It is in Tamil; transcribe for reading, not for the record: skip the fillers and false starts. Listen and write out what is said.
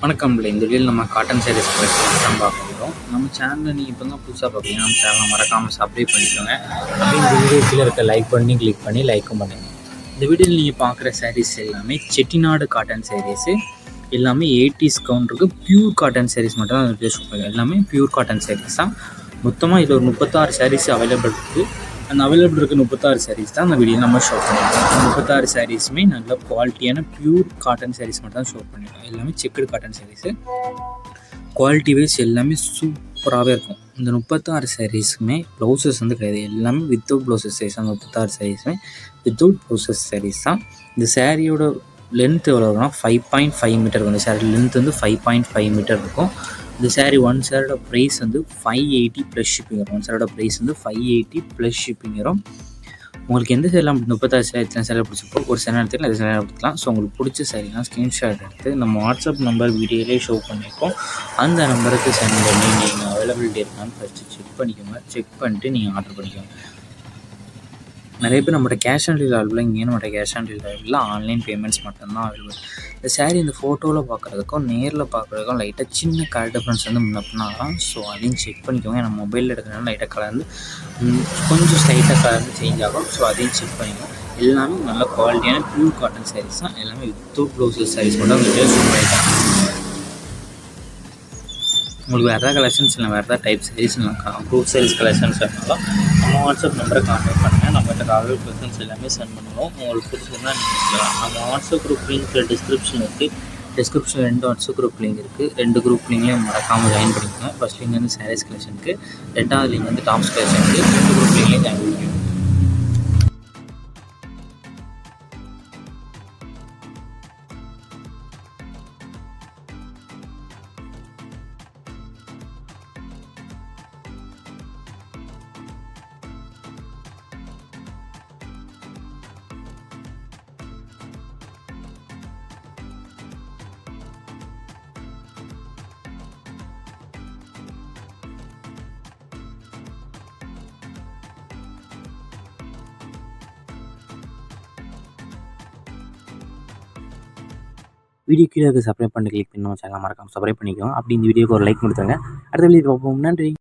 வணக்கம்ல. இந்த வீடியோவில் நம்ம காட்டன் சாரீஸ் கலெக்ஷன்ஸ் தான் பார்க்க போகிறோம். நம்ம சேனலில் நீங்கள் இப்போ தான் புதுசாக பார்ப்பீங்க, நம்ம சேனலை மறக்காமல் சப்ஸ்கிரைப் பண்ணிக்கோங்க. அப்படியே இந்த வீடியோ கீழே இருக்க லைக் பண்ணி கிளிக் பண்ணி லைக்கும் பண்ணுங்கள். இந்த வீடியோவில் நீங்கள் பார்க்குற சாரீஸ் எல்லாமே செட்டிநாடு காட்டன் சாரீஸு, எல்லாமே 80s கவுண்டருக்கு பியூர் காட்டன் சாரீஸ் மட்டும் தான் வீடியோ ஷூட் பண்ணுங்கள். எல்லாமே பியூர் காட்டன் சாரீஸ் தான். மொத்தமாக இதில் ஒரு 36 சாரீஸ் அவைலபிள் இருக்குது. அந்த அவைலபிள் இருக்க 36 சாரீஸ் தான் அந்த வீடியோ நம்ம ஷோ பண்ணியிருக்கோம். 36 சாரீஸுமே நல்ல குவாலிட்டியான பியூர் காட்டன் சாரீஸ் மட்டும் தான் ஷோ பண்ணியிருக்கோம். எல்லாமே checked cotton saris, quality wise எல்லாமே சூப்பராகவே இருக்கும். இந்த 36 சாரீஸுமே ப்ளவுசஸ் வந்து கிடையாது, எல்லாமே வித்தவுட் ப்ளவுசஸ் சாரீஸ். அந்த 36 சாரீஸுமே வித்தவுட் ப்ளவுசஸ் சாரீஸ் தான். இந்த சாரியோட லென்த் எவ்வளோ இருக்குன்னா 5.5 மீட்டர் இருக்கும். இந்த சாரி லென்த் வந்து 5.5 மீட்டர் இருக்கும். இந்த சாரீ ஒன் சாரோட ப்ரைஸ் வந்து 580 ப்ளஸ் ஷிப்பிங் வரும். ஒன் சாரோட ப்ரைஸ் வந்து 580 ப்ளஸ் ஷிப்பிங் வரும். உங்களுக்கு எந்த சேரீலாம் 36 சாரீ எத்தனை சேரீ பிடிச்சிருக்கோ ஒரு சேரீ எடுத்துக்கலாம், எது சேரீ எடுத்துக்கலாம். ஸோ உங்களுக்கு பிடிச்ச சாரீலாம் ஸ்க்ரீன்ஷாட் எடுத்து நம்ம வாட்ஸ்அப் நம்பர் வீடியோலேயே ஷோ பண்ணியிருக்கோம். அந்த நம்பருக்கு சென்ட் பண்ணி நீங்கள் அவைலபிலிட்டி இருக்கான்னு ஃபஸ்ட்டு செக் பண்ணிக்கோங்க. செக் பண்ணிட்டு நீங்கள் ஆர்டர் பண்ணிக்கோங்க. நிறைய பேர் நம்மளோட கேஷ் ஆன் டெலிவரி அவைலபிள், இங்கே நம்மளோட கேஷ் ஆன் டெலிவரியில் ஆன்லைன் பேமெண்ட்ஸ் மட்டும்தான் அவைலபிள். இந்த சாரீ இந்த ஃபோட்டோவில் பார்க்குறதுக்கும் நேரில் பார்க்குறதுக்கும் லைட்டாக சின்ன கலர் டிஃப்ரென்ஸ் வந்து முன்ன பின்னா தான். ஸோ அதையும் செக் பண்ணிக்கோங்க. ஏன்னா மொபைலில் எடுக்கிறதுனால லைட்டாக கலந்து கொஞ்சம் ஸ்லைட்டாக கலந்து சேஞ்ச் ஆகும். ஸோ அதையும் செக் பண்ணிக்கோங்க. எல்லாமே நல்ல குவாலிட்டியான பியூர் காட்டன் சாரீஸ் தான். எல்லாமே வித்தவுட் ப்ளவுசஸ் சாரீஸ் மட்டும் அந்த வீடியோ ஷூட் பண்ணியிருக்காங்க. உங்களுக்கு வேறு ஏதாவது கலெக்ஷன்ஸ் இல்லை, வேறு ஏதாவது type saris proof saris collections வேணாலும் நம்ம வாட்ஸ்அப் நம்பரை கான்டாக்ட் பண்ணுங்கள். நம்மகிட்ட அவைலபிள் கொஸ்டின்ஸ் எல்லாமே சென்ட் பண்ணுவோம். உங்களுக்கு பிடிச்சிருந்தா நீங்கள் சொல்லலாம். நம்ம வாட்ஸ்அப் குரூப் லிங்க் டிஸ்கிரிப்ஷன் இருக்குது. டிஸ்கிரிப்ஷனில் 2 வாட்ஸ்அப் குரூப் லிங்க் இருக்குது. 2 குரூப் லிங்க்லேயும் மறக்காமல் ஜாயின் பண்ணிக்கோங்க. ஃபஸ்ட் லிங்க் வந்து சாரீஸ் கலெக்ஷனுக்கு, 2வது லிங்க் வந்து டாப்ஸ் கலெக்ஷனுக்கு. 2 குரூப் லிங்க்லேயும் ஜாயின் பண்ணிக்கோங்க. வீடியோ கீழே சப்ஸ்கிரைப் பண்ணி கிளிக் பண்ணி நம்ம சேனலை மறக்காமல் சப்ஸ்கிரைப் பண்ணிக்கோங்க. அப்படி இந்த வீடியோக்கு ஒரு லைக் கொடுத்துருங்க. அடுத்த வீடியோ பார்ப்போம். நன்றி.